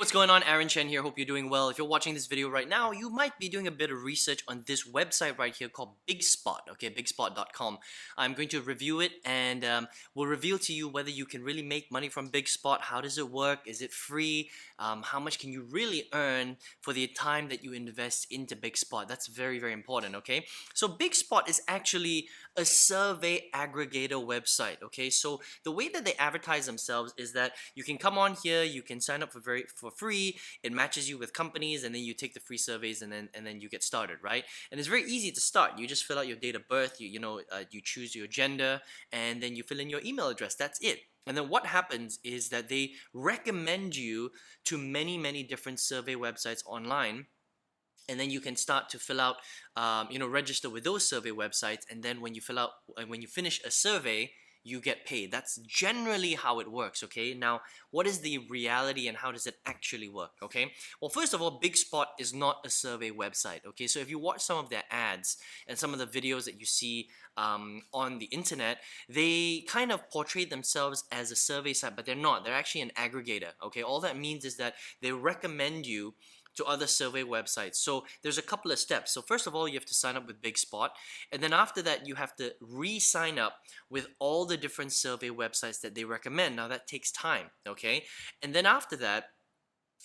What's going on? Aaron Chen here. Hope you're doing well. If you're watching this video right now, you might be doing a bit of research on this website right here called BigSpot. Okay, bigspot.com. I'm going to review it and we'll reveal to you whether you can really make money from BigSpot. How does it work? Is it free? How much can you really earn for the time that you invest into BigSpot? That's very, very important. Okay, so BigSpot is actually a survey aggregator website. Okay, so the way that they advertise themselves is that you can come on here, you can sign up for free. It matches you with companies, and then you take the free surveys, and then you get started, right? And it's very easy to start. You just fill out your date of birth, you choose your gender, and then you fill in your email address. That's it. And then what happens is that they recommend you to many different survey websites online, and then you can start to fill out, register with those survey websites. And then when you finish a survey, you get paid. That's generally how it works. Okay, now what is the reality and how does it actually work? Okay, well, first of all, BigSpot is not a survey website. Okay, so if you watch some of their ads and some of the videos that you see on the internet, they kind of portray themselves as a survey site, but they're not. They're actually an aggregator. Okay, all that means is that they recommend you to other survey websites. So there's a couple of steps. So first of all, you have to sign up with BigSpot, and then after that you have to re-sign up with all the different survey websites that they recommend. Now that takes time, okay? And then after that,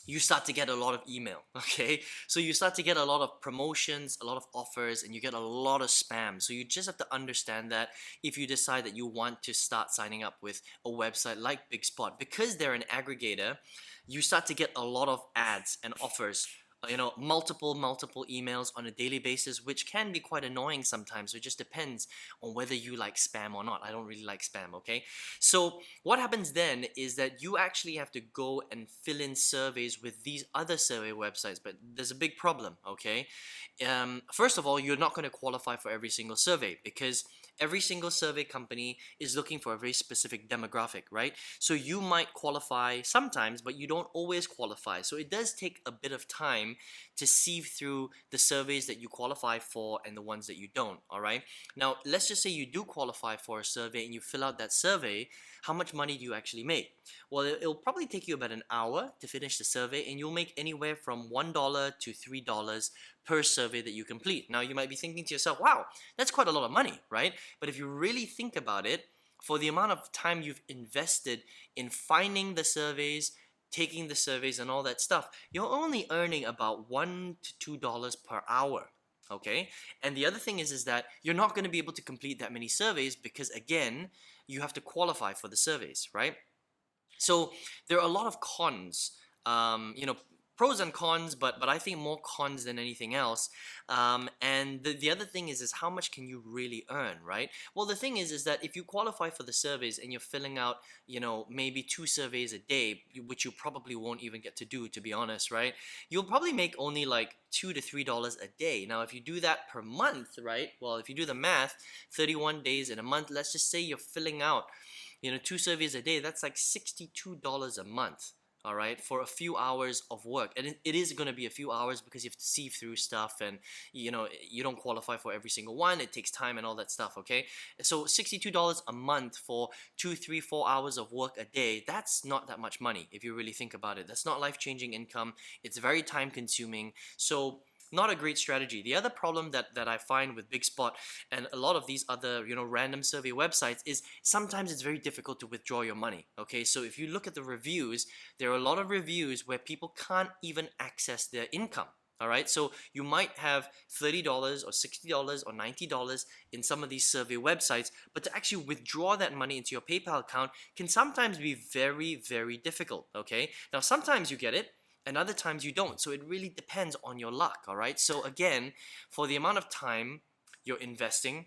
you start to get a lot of email, okay? So you start to get a lot of promotions, a lot of offers, and you get a lot of spam. So you just have to understand that if you decide that you want to start signing up with a website like BigSpot, because they're an aggregator, you start to get a lot of ads and offers, multiple emails on a daily basis, which can be quite annoying sometimes. So it just depends on whether you like spam or not. I don't really like spam, okay? So what happens then is that you actually have to go and fill in surveys with these other survey websites, but there's a big problem, okay? First of all, you're not going to qualify for every single survey, because every single survey company is looking for a very specific demographic, right? So you might qualify sometimes, but you don't always qualify. So it does take a bit of time to sieve through the surveys that you qualify for and the ones that you don't, all right? Now, let's just say you do qualify for a survey and you fill out that survey. How much money do you actually make? Well, it'll probably take you about an hour to finish the survey, and you'll make anywhere from $1 to $3 per survey that you complete. Now, you might be thinking to yourself, wow, that's quite a lot of money, right? But if you really think about it, for the amount of time you've invested in finding the surveys, taking the surveys and all that stuff, you're only earning about $1 to $2 per hour. Okay, and the other thing is that you're not going to be able to complete that many surveys because, again, you have to qualify for the surveys, right? So there are a lot of cons, pros and cons, but I think more cons than anything else. And the other thing is how much can you really earn, right? Well, the thing is that if you qualify for the surveys and you're filling out, maybe 2 surveys a day, which you probably won't even get to do, to be honest, right? You'll probably make only like $2 to $3 a day. Now, if you do that per month, right? Well, if you do the math, 31 days in a month, let's just say you're filling out 2 surveys a day, that's like $62 a month, all right, for a few hours of work. And it is going to be a few hours because you have to sieve through stuff, and you don't qualify for every single one. It takes time and all that stuff, okay? So $62 a month for 2, 3, 4 hours of work a day, that's not that much money if you really think about it. That's not life-changing income. It's very time-consuming. So not a great strategy. The other problem that I find with BigSpot and a lot of these other random survey websites is sometimes it's very difficult to withdraw your money. Okay, so if you look at the reviews, there are a lot of reviews where people can't even access their income. All right, so you might have $30 or $60 or $90 in some of these survey websites, but to actually withdraw that money into your PayPal account can sometimes be very difficult. Okay, now sometimes you get it, and other times you don't. So it really depends on your luck, all right? So again, for the amount of time you're investing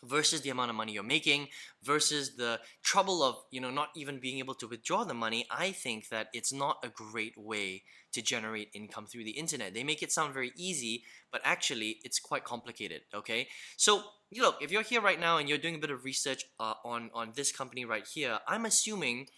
versus the amount of money you're making versus the trouble of not even being able to withdraw the money, I think that it's not a great way to generate income through the internet. They make it sound very easy, but actually it's quite complicated. Okay, so look, if you're here right now and you're doing a bit of research on this company right here, I'm assuming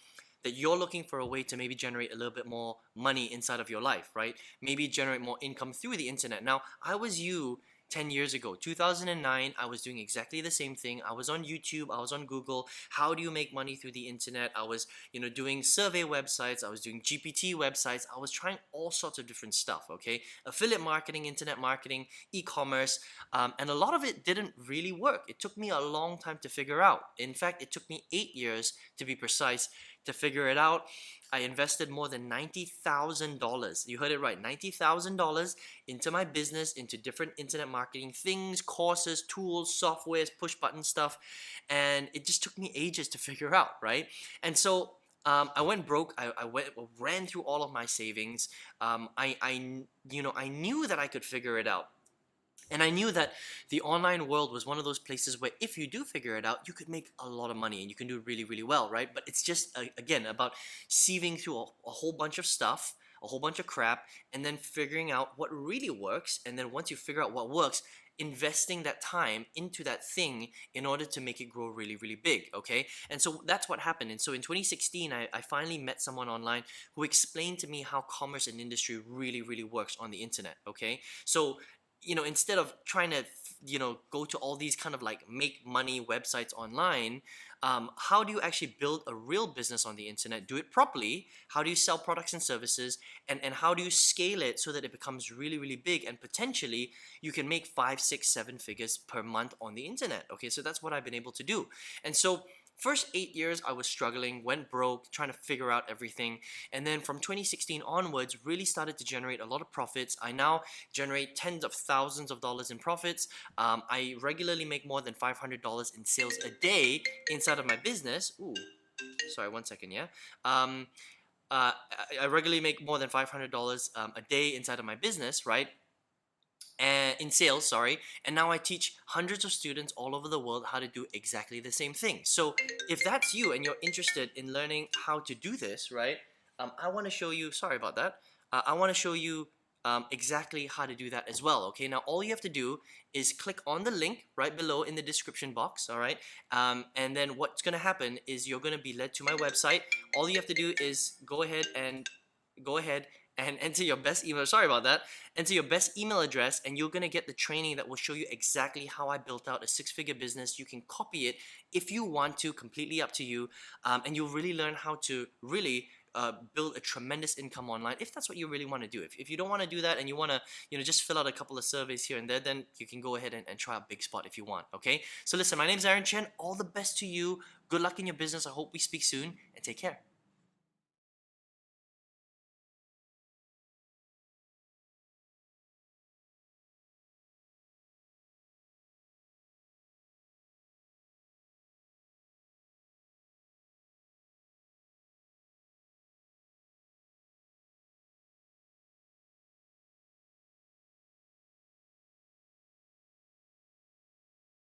that you're looking for a way to maybe generate a little bit more money inside of your life, right? Maybe generate more income through the internet. Now, I was you 10 years ago, 2009, I was doing exactly the same thing. I was on YouTube, I was on Google. How do you make money through the internet? I was, doing survey websites, I was doing GPT websites, I was trying all sorts of different stuff, okay? Affiliate marketing, internet marketing, e-commerce, and a lot of it didn't really work. It took me a long time to figure out. In fact, it took me 8 years to be precise to figure it out. I invested more than $90,000. You heard it right, $90,000 into my business, into different internet marketing things, courses, tools, softwares, push button stuff, and it just took me ages to figure out, right? And so I went broke. Ran through all of my savings. I knew that I could figure it out. And I knew that the online world was one of those places where if you do figure it out, you could make a lot of money and you can do really, really well, right? But it's just, again, about sieving through a whole bunch of stuff, a whole bunch of crap, and then figuring out what really works. And then once you figure out what works, investing that time into that thing in order to make it grow really, really big, okay? And so that's what happened. And so in 2016, I finally met someone online who explained to me how commerce and industry really, really works on the internet, okay? So instead of trying to, go to all these kind of like make money websites online, how do you actually build a real business on the internet, do it properly? How do you sell products and services? And how do you scale it so that it becomes really, really big and potentially you can make 5, 6, 7 figures per month on the internet? Okay, so that's what I've been able to do. And so first 8 years I was struggling, went broke, trying to figure out everything. And then from 2016 onwards, really started to generate a lot of profits. I now generate tens of thousands of dollars in profits. I regularly make more than $500 in sales a day inside of my business. Ooh, sorry, 1 second, yeah. I I regularly make more than $500 a day inside of my business, right? And in sales, sorry, and now I teach hundreds of students all over the world how to do exactly the same thing. So if that's you and you're interested in learning how to do this, right, I want to show you, sorry about that, I want to show you exactly how to do that as well. Okay, now all you have to do is click on the link right below in the description box, all right, and then what's going to happen is you're going to be led to my website. All you have to do is go ahead and enter your best email. Sorry about that. Enter your best email address, and you're gonna get the training that will show you exactly how I built out a 6-figure business. You can copy it if you want to, completely up to you, and you'll really learn how to really build a tremendous income online if that's what you really want to do. If you don't want to do that and you want to just fill out a couple of surveys here and there, then you can go ahead and try out BigSpot if you want. Okay, so listen, my name is Aaron Chen. All the best to you. Good luck in your business. I hope we speak soon, and take care.